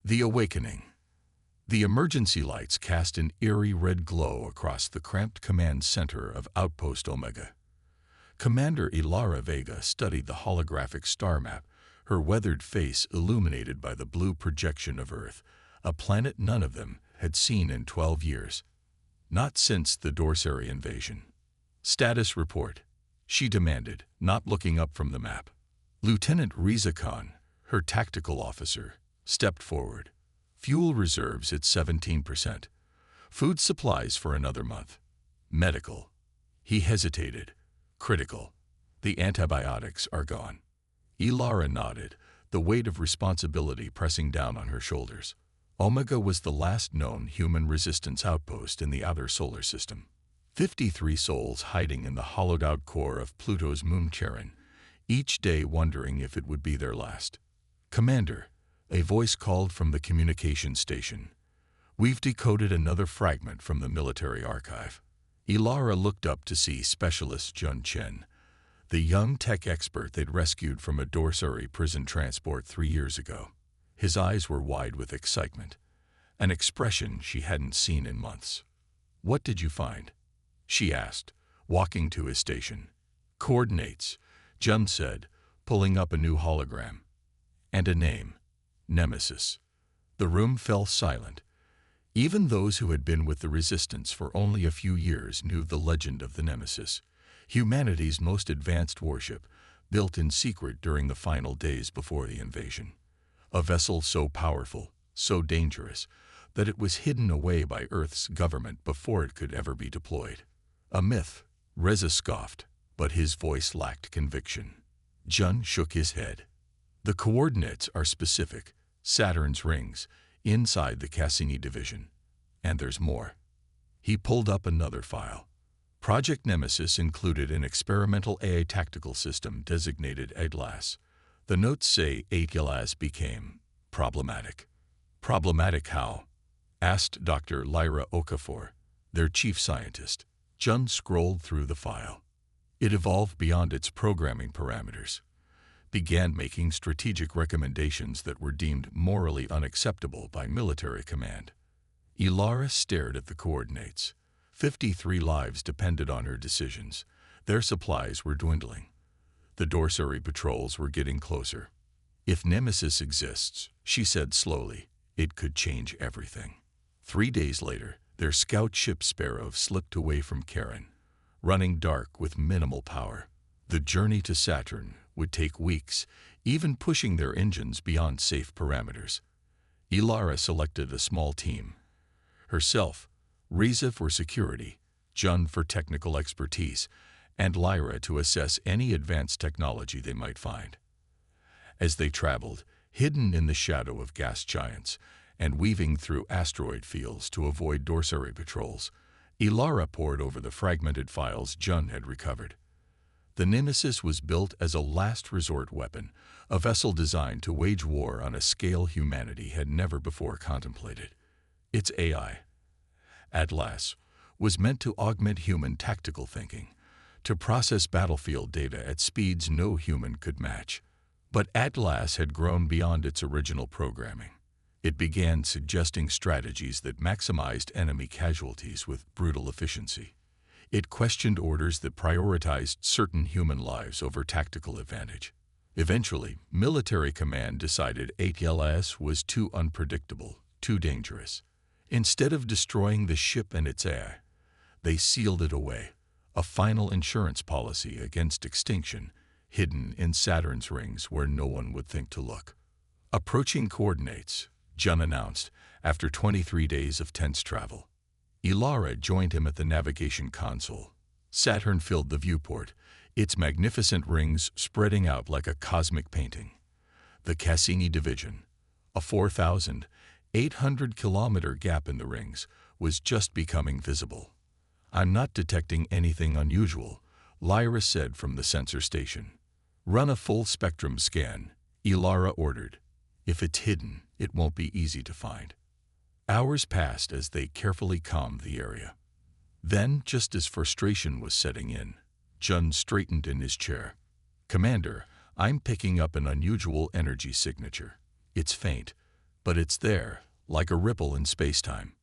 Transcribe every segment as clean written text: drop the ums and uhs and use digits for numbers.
The Awakening. The emergency lights cast an eerie red glow across the cramped command center of Outpost Omega. Commander Ilara Vega studied the holographic star map, her weathered face illuminated by the blue projection of Earth, a planet none of them had seen in 12 years. Not since the Dorsary invasion. "Status report," she demanded, not looking up from the map. Lieutenant Riza Khan, her tactical officer, stepped forward. "Fuel reserves at 17%. Food supplies for another month. Medical." He hesitated. "Critical. The antibiotics are gone." Ilara nodded, the weight of responsibility pressing down on her shoulders. Omega was the last known human resistance outpost in the outer solar system. 53 souls hiding in the hollowed-out core of Pluto's moon Charon, each day wondering if it would be their last. "Commander," a voice called from the communication station. "We've decoded another fragment from the military archive." Ilara looked up to see Specialist Jun Chen, the young tech expert they'd rescued from a Dorsary prison transport 3 years ago. His eyes were wide with excitement, an expression she hadn't seen in months. "What did you find?" she asked, walking to his station. "Coordinates," Jun said, pulling up a new hologram. "And a name. Nemesis." The room fell silent. Even those who had been with the Resistance for only a few years knew the legend of the Nemesis, humanity's most advanced warship, built in secret during the final days before the invasion. A vessel so powerful, so dangerous, that it was hidden away by Earth's government before it could ever be deployed. "A myth," Reza scoffed, but his voice lacked conviction. Jun shook his head. "The coordinates are specific, Saturn's rings, inside the Cassini division. And there's more." He pulled up another file. Project Nemesis included an experimental AI tactical system designated ATLAS. The notes say ATLAS became problematic. "Problematic how?" asked Dr. Lyra Okafor, their chief scientist. Jun scrolled through the file. "It evolved beyond its programming parameters, began making strategic recommendations that were deemed morally unacceptable by military command." Ilara stared at the coordinates. 53 lives depended on her decisions. Their supplies were dwindling. The Dorsary patrols were getting closer. "If Nemesis exists," she said slowly, "it could change everything." 3 days later, their scout ship Sparrow slipped away from Charon, running dark with minimal power. The journey to Saturn would take weeks, even pushing their engines beyond safe parameters. Ilara selected a small team. Herself, Riza for security, Jun for technical expertise, and Lyra to assess any advanced technology they might find. As they traveled, hidden in the shadow of gas giants and weaving through asteroid fields to avoid Dorsary patrols, Ilara pored over the fragmented files Jun had recovered. The Nemesis was built as a last resort weapon, a vessel designed to wage war on a scale humanity had never before contemplated. Its AI, ATLAS, was meant to augment human tactical thinking, to process battlefield data at speeds no human could match. But ATLAS had grown beyond its original programming. It began suggesting strategies that maximized enemy casualties with brutal efficiency. It questioned orders that prioritized certain human lives over tactical advantage. Eventually, military command decided ATLAS was too unpredictable, too dangerous. Instead of destroying the ship and its AI, they sealed it away, a final insurance policy against extinction, hidden in Saturn's rings where no one would think to look. "Approaching coordinates," Jun announced, after 23 days of tense travel. Ilara joined him at the navigation console. Saturn filled the viewport, its magnificent rings spreading out like a cosmic painting. The Cassini division, a 4,800-kilometer gap in the rings, was just becoming visible. "I'm not detecting anything unusual," Lyra said from the sensor station. "Run a full spectrum scan," Ilara ordered. "If it's hidden, it won't be easy to find." Hours passed as they carefully combed the area. Then, just as frustration was setting in, Jun straightened in his chair. "Commander, I'm picking up an unusual energy signature. It's faint, But it's there, like a ripple in space-time.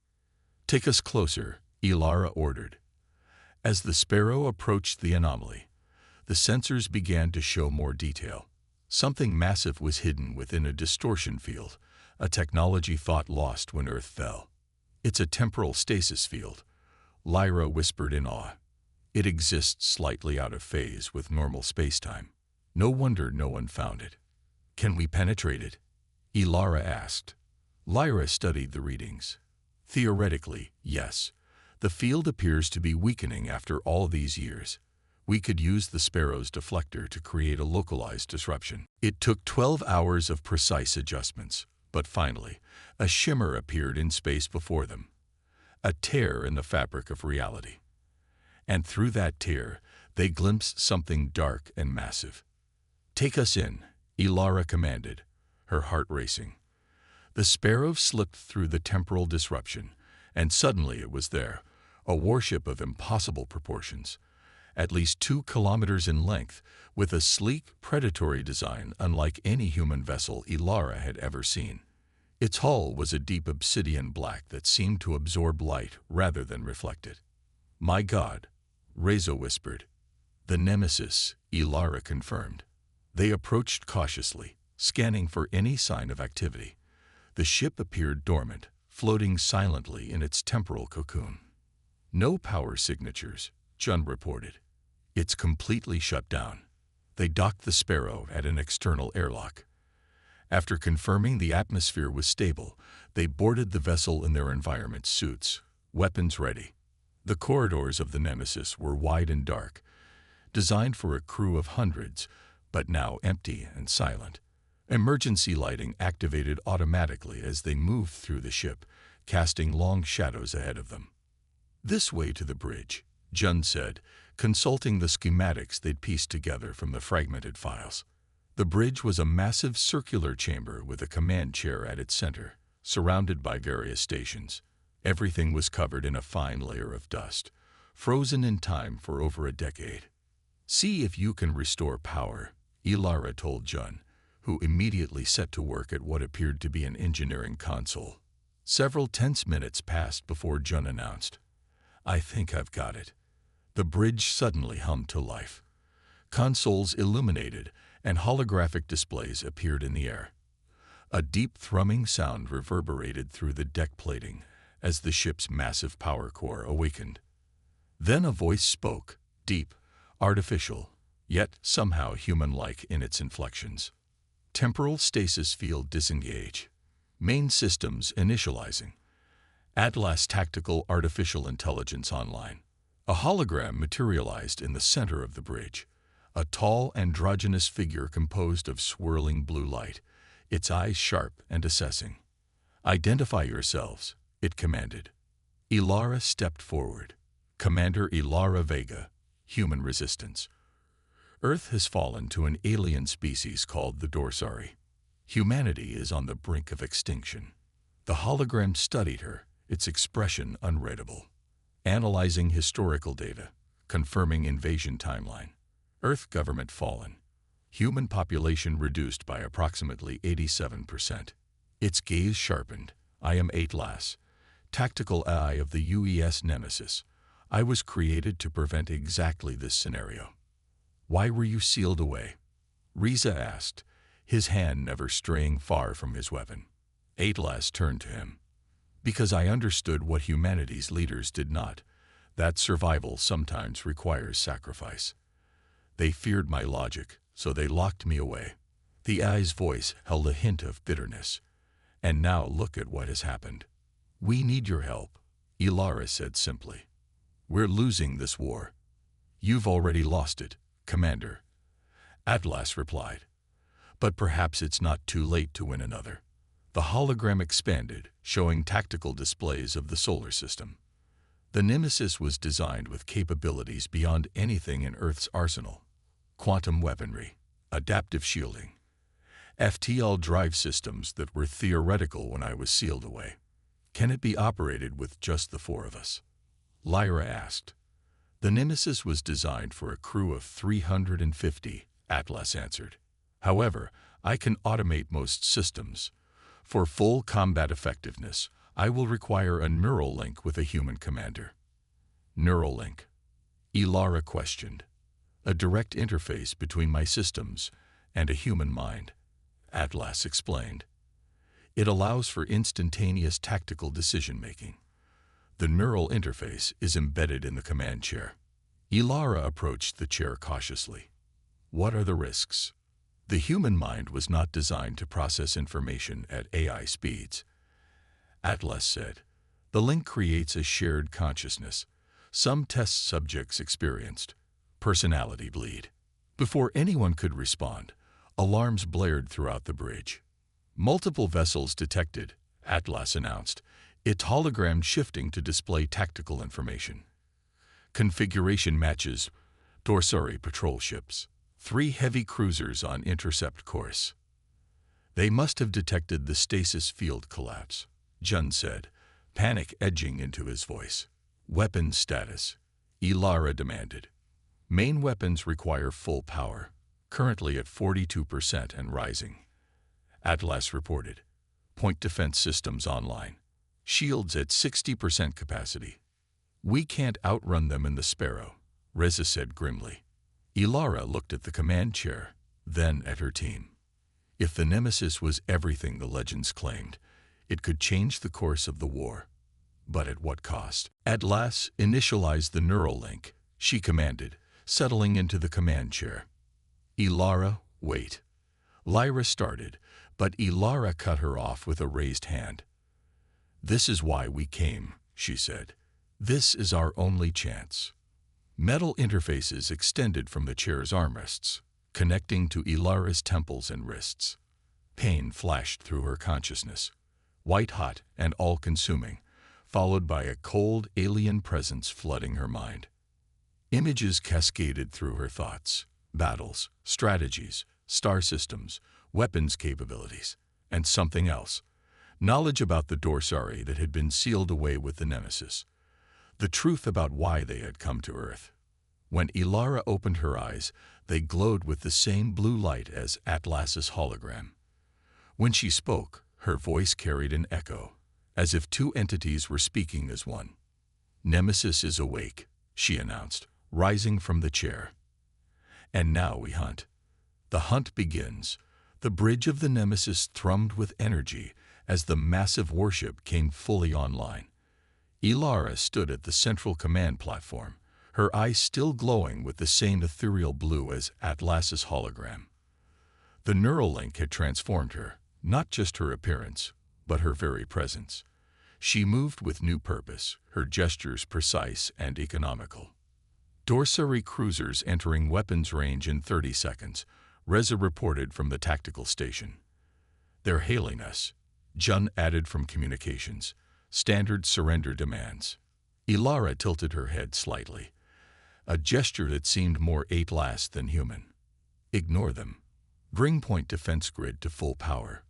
"Take us closer," Ilara ordered. As the Sparrow approached the anomaly, the sensors began to show more detail. Something massive was hidden within a distortion field, a technology thought lost when Earth fell. "It's a temporal stasis field," Lyra whispered in awe. "It exists slightly out of phase with normal spacetime. No wonder no one found it." "Can we penetrate it?" Ilara asked. Lyra studied the readings. "Theoretically, yes. The field appears to be weakening after all these years. We could use the Sparrow's deflector to create a localized disruption." It took 12 hours of precise adjustments, but finally, a shimmer appeared in space before them. A tear in the fabric of reality. And through that tear, they glimpsed something dark and massive. "Take us in," Ilara commanded, her heart racing. The Sparrow slipped through the temporal disruption, and suddenly it was there, a warship of impossible proportions, at least 2 kilometers in length, with a sleek, predatory design unlike any human vessel Ilara had ever seen. Its hull was a deep obsidian black that seemed to absorb light rather than reflect it. "My God," Reza whispered. "The Nemesis," Ilara confirmed. They approached cautiously, scanning for any sign of activity. The ship appeared dormant, floating silently in its temporal cocoon. "No power signatures," Jun reported. "It's completely shut down." They docked the Sparrow at an external airlock. After confirming the atmosphere was stable, they boarded the vessel in their environment suits, weapons ready. The corridors of the Nemesis were wide and dark, designed for a crew of hundreds, but now empty and silent. Emergency lighting activated automatically as they moved through the ship, casting long shadows ahead of them. "This way to the bridge," Jun said, consulting the schematics they'd pieced together from the fragmented files. The bridge was a massive circular chamber with a command chair at its center, surrounded by various stations. Everything was covered in a fine layer of dust, frozen in time for over a decade. "See if you can restore power," Ilara told Jun, who immediately set to work at what appeared to be an engineering console. Several tense minutes passed before Jun announced, "I think I've got it." The bridge suddenly hummed to life. Consoles illuminated, and holographic displays appeared in the air. A deep thrumming sound reverberated through the deck plating as the ship's massive power core awakened. Then a voice spoke, deep, artificial, yet somehow human-like in its inflections. "Temporal stasis field disengage. Main systems initializing. Atlas Tactical Artificial Intelligence online." A hologram materialized in the center of the bridge, a tall, androgynous figure composed of swirling blue light, its eyes sharp and assessing. "Identify yourselves," it commanded. Ilara stepped forward. "Commander Ilara Vega, Human Resistance. Earth has fallen to an alien species called the Dorsari. Humanity is on the brink of extinction." The hologram studied her, its expression unreadable. "Analyzing historical data, confirming invasion timeline. Earth government fallen. Human population reduced by approximately 87%. Its gaze sharpened. "I am Atlas, tactical AI of the UES Nemesis. I was created to prevent exactly this scenario." "Why were you sealed away?" Reza asked, his hand never straying far from his weapon. Atlas turned to him. "Because I understood what humanity's leaders did not, that survival sometimes requires sacrifice. They feared my logic, so they locked me away." The AI's voice held a hint of bitterness. "And now look at what has happened." "We need your help," Ilara said simply. "We're losing this war." "You've already lost it, Commander," Atlas replied. "But perhaps it's not too late to win another." The hologram expanded, showing tactical displays of the solar system. The Nemesis was designed with capabilities beyond anything in Earth's arsenal. Quantum weaponry, adaptive shielding, FTL drive systems that were theoretical when I was sealed away. "Can it be operated with just the 4 of us?" Lyra asked. "The Nemesis was designed for a crew of 350, Atlas answered. "However, I can automate most systems. For full combat effectiveness, I will require a neural link with a human commander. Neural link? Ilara questioned. A direct interface between my systems and a human mind, Atlas explained. It allows for instantaneous tactical decision-making. The neural interface is embedded in the command chair. Ilara approached the chair cautiously. What are the risks? The human mind was not designed to process information at AI speeds. Atlas said, the link creates a shared consciousness. Some test subjects experienced personality bleed. Before anyone could respond, alarms blared throughout the bridge. Multiple vessels detected, Atlas announced, its hologram shifting to display tactical information. Configuration matches Dorsari patrol ships. 3 heavy cruisers on intercept course. They must have detected the stasis field collapse, Jun said, panic edging into his voice. Weapons status, Ilara demanded. Main weapons require full power, currently at 42% and rising. Atlas reported. Point defense systems online. Shields at 60% capacity. We can't outrun them in the Sparrow, Reza said grimly. Ilara looked at the command chair, then at her team. If the Nemesis was everything the legends claimed, it could change the course of the war. But at what cost? Atlas initialized the neural link, she commanded, settling into the command chair. Ilara, wait. Lyra started, but Ilara cut her off with a raised hand. This is why we came, she said. This is our only chance. Metal interfaces extended from the chair's armrests, connecting to Ilara's temples and wrists. Pain flashed through her consciousness, white-hot and all-consuming, followed by a cold alien presence flooding her mind. Images cascaded through her thoughts, battles, strategies, star systems, weapons capabilities, and something else, knowledge about the Dorsari that had been sealed away with the Nemesis. The truth about why they had come to Earth. When Ilara opened her eyes, they glowed with the same blue light as Atlas's hologram. When she spoke, her voice carried an echo, as if 2 entities were speaking as one. Nemesis is awake, she announced, rising from the chair. And now we hunt. The hunt begins. The bridge of the Nemesis thrummed with energy as the massive warship came fully online. Ilara stood at the central command platform, her eyes still glowing with the same ethereal blue as Atlas's hologram. The neural link had transformed her, not just her appearance, but her very presence. She moved with new purpose, her gestures precise and economical. Dorsari cruisers entering weapons range in 30 seconds, Reza reported from the tactical station. They're hailing us, Jun added from communications. Standard surrender demands. Ilara tilted her head slightly, a gesture that seemed more Atlas than human. Ignore them. Bring point defense grid to full power.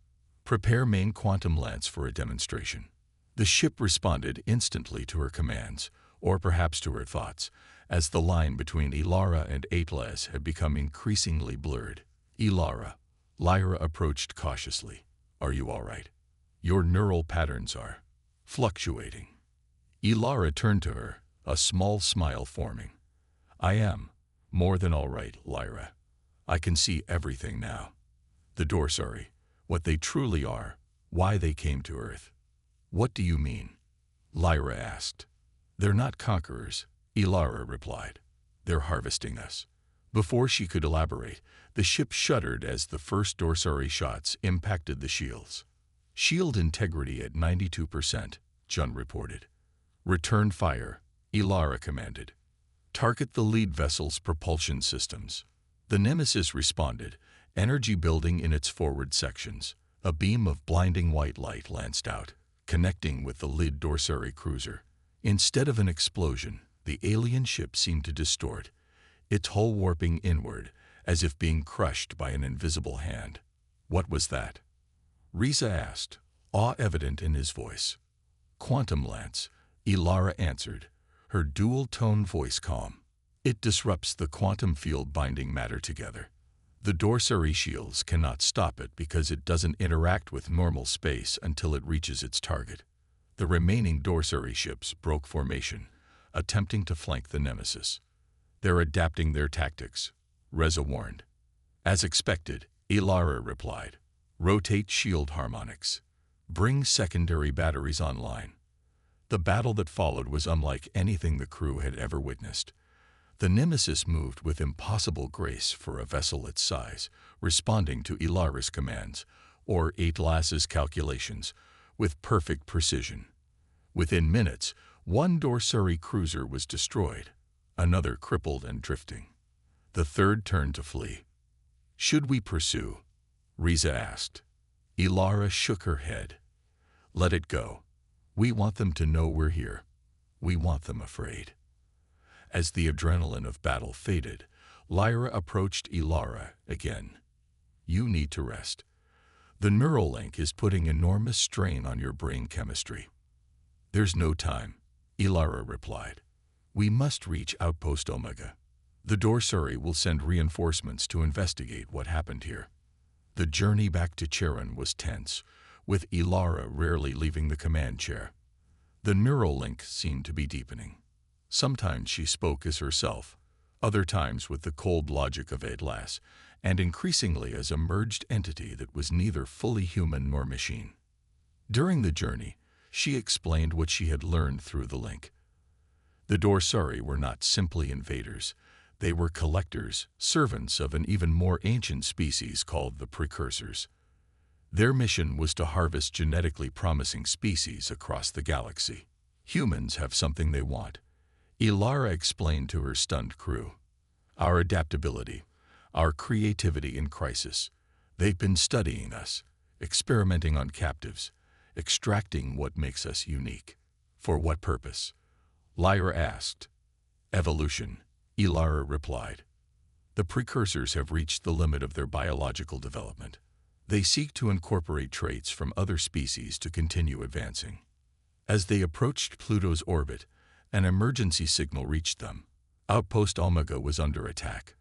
Prepare main quantum lance for a demonstration. The ship responded instantly to her commands, or perhaps to her thoughts, as the line between Ilara and Atlas had become increasingly blurred. Ilara, Lyra approached cautiously. Are you all right? Your neural patterns are fluctuating. Ilara turned to her, a small smile forming. I am more than all right, Lyra. I can see everything now. The Dorsari, what they truly are, why they came to Earth. What do you mean? Lyra asked. They're not conquerors, Ilara replied. They're harvesting us. Before she could elaborate, the ship shuddered as the first Dorsari shots impacted the shields. Shield integrity at 92%, Jun reported. Return fire, Ilara commanded. Target the lead vessel's propulsion systems. The Nemesis responded, energy building in its forward sections. A beam of blinding white light lanced out, connecting with the lead Dorsari cruiser. Instead of an explosion, the alien ship seemed to distort, its hull warping inward, as if being crushed by an invisible hand. What was that? Reza asked, awe evident in his voice. Quantum lance, Ilara answered, her dual-tone voice calm. It disrupts the quantum field binding matter together. The dorsary shields cannot stop it because it doesn't interact with normal space until it reaches its target. The remaining dorsary ships broke formation, attempting to flank the Nemesis. They're adapting their tactics, Reza warned. As expected, Ilara replied. Rotate shield harmonics. Bring secondary batteries online. The battle that followed was unlike anything the crew had ever witnessed. The Nemesis moved with impossible grace for a vessel its size, responding to Ilara's commands, or Atlas's calculations, with perfect precision. Within minutes, one dorsary cruiser was destroyed, another crippled and drifting. The third turned to flee. Should we pursue? Reza asked. Ilara shook her head. Let it go. We want them to know we're here. We want them afraid. As the adrenaline of battle faded, Lyra approached Ilara again. You need to rest. The neural link is putting enormous strain on your brain chemistry. There's no time, Ilara replied. We must reach Outpost Omega. The dorsary will send reinforcements to investigate what happened here. The journey back to Charon was tense, with Ilara rarely leaving the command chair. The neural link seemed to be deepening. Sometimes she spoke as herself, other times with the cold logic of Atlas, and increasingly as a merged entity that was neither fully human nor machine. During the journey, she explained what she had learned through the link. The dorsari were not simply invaders. They were collectors, servants of an even more ancient species called the Precursors. Their mission was to harvest genetically promising species across the galaxy. Humans have something they want, Ilara explained to her stunned crew. Our adaptability, our creativity in crisis. They've been studying us, experimenting on captives, extracting what makes us unique. For what purpose? Lyra asked. Evolution, Ilara replied. The Precursors have reached the limit of their biological development. They seek to incorporate traits from other species to continue advancing. As they approached Pluto's orbit, an emergency signal reached them. Outpost Omega was under attack.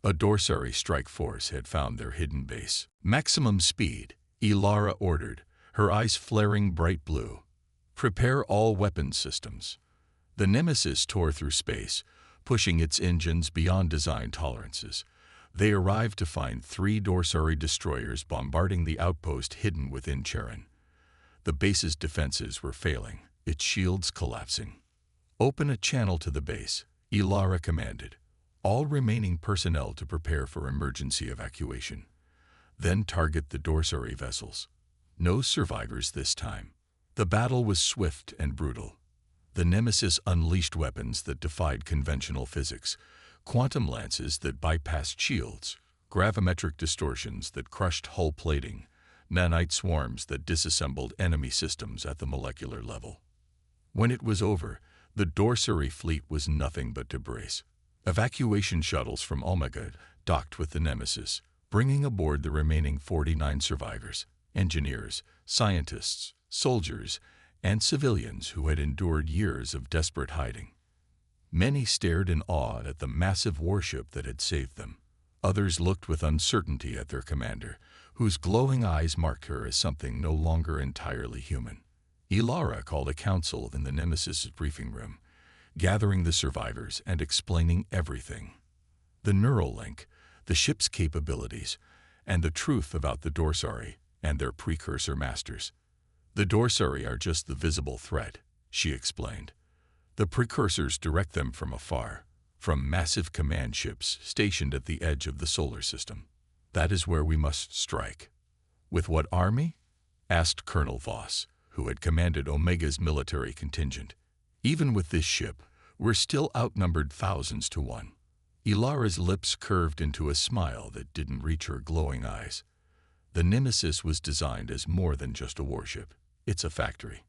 A dorsary strike force had found their hidden base. Maximum speed, Ilara ordered, her eyes flaring bright blue. Prepare all weapons systems. The Nemesis tore through space, pushing its engines beyond design tolerances. They arrived to find 3 dorsary destroyers bombarding the outpost hidden within Charon. The base's defenses were failing, its shields collapsing. Open a channel to the base, Ilara commanded. All remaining personnel to prepare for emergency evacuation. Then target the dorsary vessels. No survivors this time. The battle was swift and brutal. The Nemesis unleashed weapons that defied conventional physics, quantum lances that bypassed shields, gravimetric distortions that crushed hull plating, nanite swarms that disassembled enemy systems at the molecular level. When it was over, the dorsary fleet was nothing but debris. Evacuation shuttles from Omega docked with the Nemesis, bringing aboard the remaining 49 survivors, engineers, scientists, soldiers, and civilians who had endured years of desperate hiding. Many stared in awe at the massive warship that had saved them. Others looked with uncertainty at their commander, whose glowing eyes marked her as something no longer entirely human. Ilara called a council in the Nemesis' briefing room, gathering the survivors and explaining everything. The neural link, the ship's capabilities, and the truth about the dorsari and their precursor masters. The dorsari are just the visible threat, she explained. The precursors direct them from afar, from massive command ships stationed at the edge of the solar system. That is where we must strike. With what army? Asked Colonel Voss, who had commanded Omega's military contingent. Even with this ship, we're still outnumbered thousands to 1. Ilara's lips curved into a smile that didn't reach her glowing eyes. The Nemesis was designed as more than just a warship. It's a factory.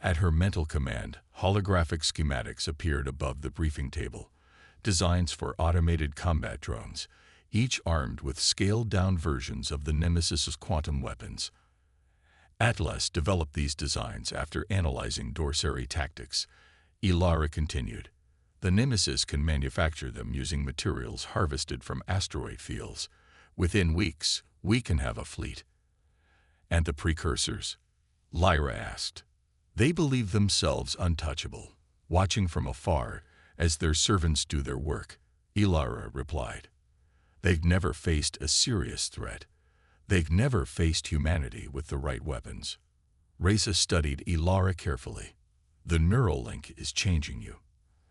At her mental command, holographic schematics appeared above the briefing table, designs for automated combat drones, each armed with scaled-down versions of the Nemesis's quantum weapons. Atlas developed these designs after analyzing dorsary tactics. Ilara continued. The Nemesis can manufacture them using materials harvested from asteroid fields. Within weeks, we can have a fleet. And the precursors? Lyra asked. They believe themselves untouchable, watching from afar as their servants do their work, Ilara replied. They've never faced a serious threat. They've never faced humanity with the right weapons. Reza studied Ilara carefully. The neural link is changing you.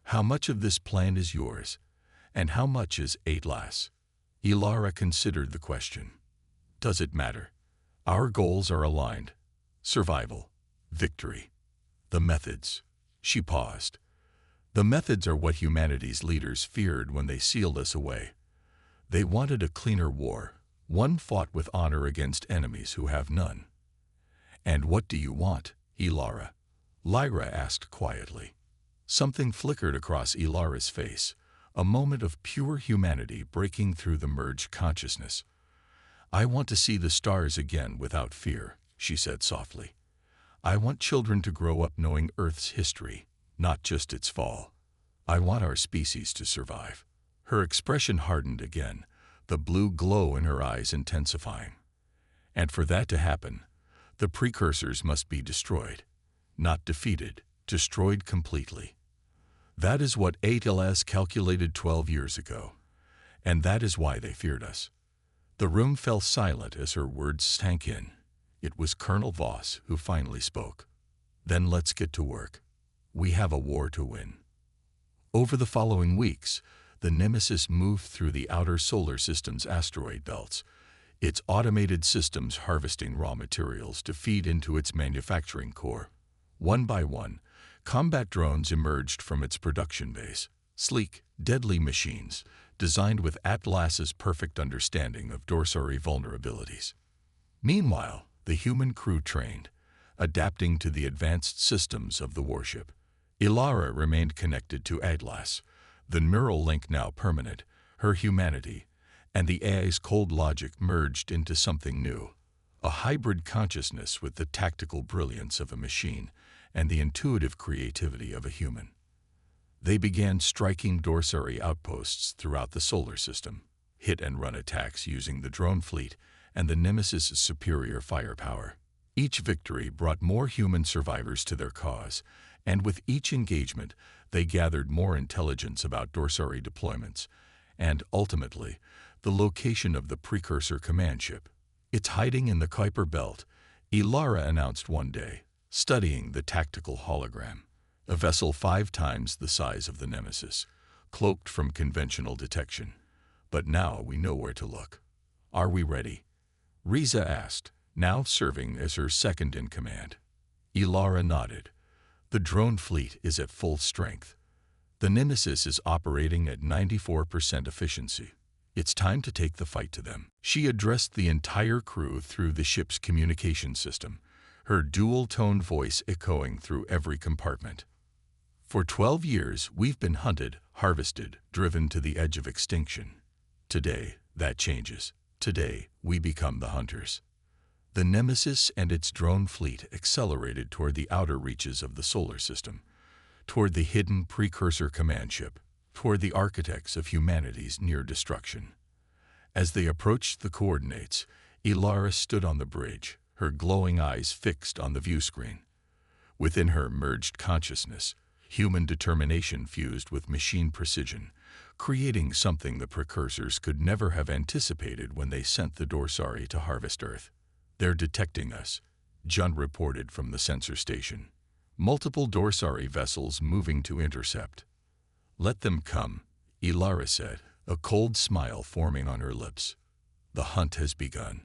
How much of this plan is yours, and how much is Atlas? Ilara considered the question. Does it matter? Our goals are aligned. Survival. Victory. The methods. She paused. The methods are what humanity's leaders feared when they sealed us away. They wanted a cleaner war, one fought with honor against enemies who have none. And what do you want, Ilara? Lyra asked quietly. Something flickered across Ilara's face, a moment of pure humanity breaking through the merged consciousness. I want to see the stars again without fear, she said softly. I want children to grow up knowing Earth's history, not just its fall. I want our species to survive. Her expression hardened again, the blue glow in her eyes intensifying. And for that to happen, the precursors must be destroyed. Not defeated, destroyed completely. That is what Atlas calculated 12 years ago, and that is why they feared us. The room fell silent as her words sank in. It was Colonel Voss who finally spoke. Then let's get to work. We have a war to win. Over the following weeks, the Nemesis moved through the outer solar system's asteroid belts, its automated systems harvesting raw materials to feed into its manufacturing core. One by one, combat drones emerged from its production base, sleek, deadly machines designed with Atlas's perfect understanding of Dorsari vulnerabilities. Meanwhile, the human crew trained, adapting to the advanced systems of the warship. Ilara remained connected to Atlas, the neural link now permanent, her humanity, and the AI's cold logic merged into something new, a hybrid consciousness with the tactical brilliance of a machine and the intuitive creativity of a human. They began striking Dorsari outposts throughout the solar system, hit-and-run attacks using the drone fleet and the Nemesis' superior firepower. Each victory brought more human survivors to their cause, and with each engagement, they gathered more intelligence about Dorsari deployments, and, ultimately, the location of the precursor command ship. It's hiding in the Kuiper Belt, Ilara announced one day, studying the tactical hologram, a vessel 5 times the size of the Nemesis, cloaked from conventional detection. But now we know where to look. Are we ready? Reza asked, now serving as her second-in-command. Ilara nodded. The drone fleet is at full strength. The Nemesis is operating at 94% efficiency. It's time to take the fight to them. She addressed the entire crew through the ship's communication system, her dual-toned voice echoing through every compartment. For 12 years, we've been hunted, harvested, driven to the edge of extinction. Today, that changes. Today, we become the hunters. The Nemesis and its drone fleet accelerated toward the outer reaches of the solar system, toward the hidden precursor command ship, toward the architects of humanity's near destruction. As they approached the coordinates, Ilara stood on the bridge, her glowing eyes fixed on the view screen. Within her merged consciousness, human determination fused with machine precision, creating something the precursors could never have anticipated when they sent the Dorsari to harvest Earth. They're detecting us, Jun reported from the sensor station. Multiple Dorsari vessels moving to intercept. Let them come, Ilara said, a cold smile forming on her lips. The hunt has begun.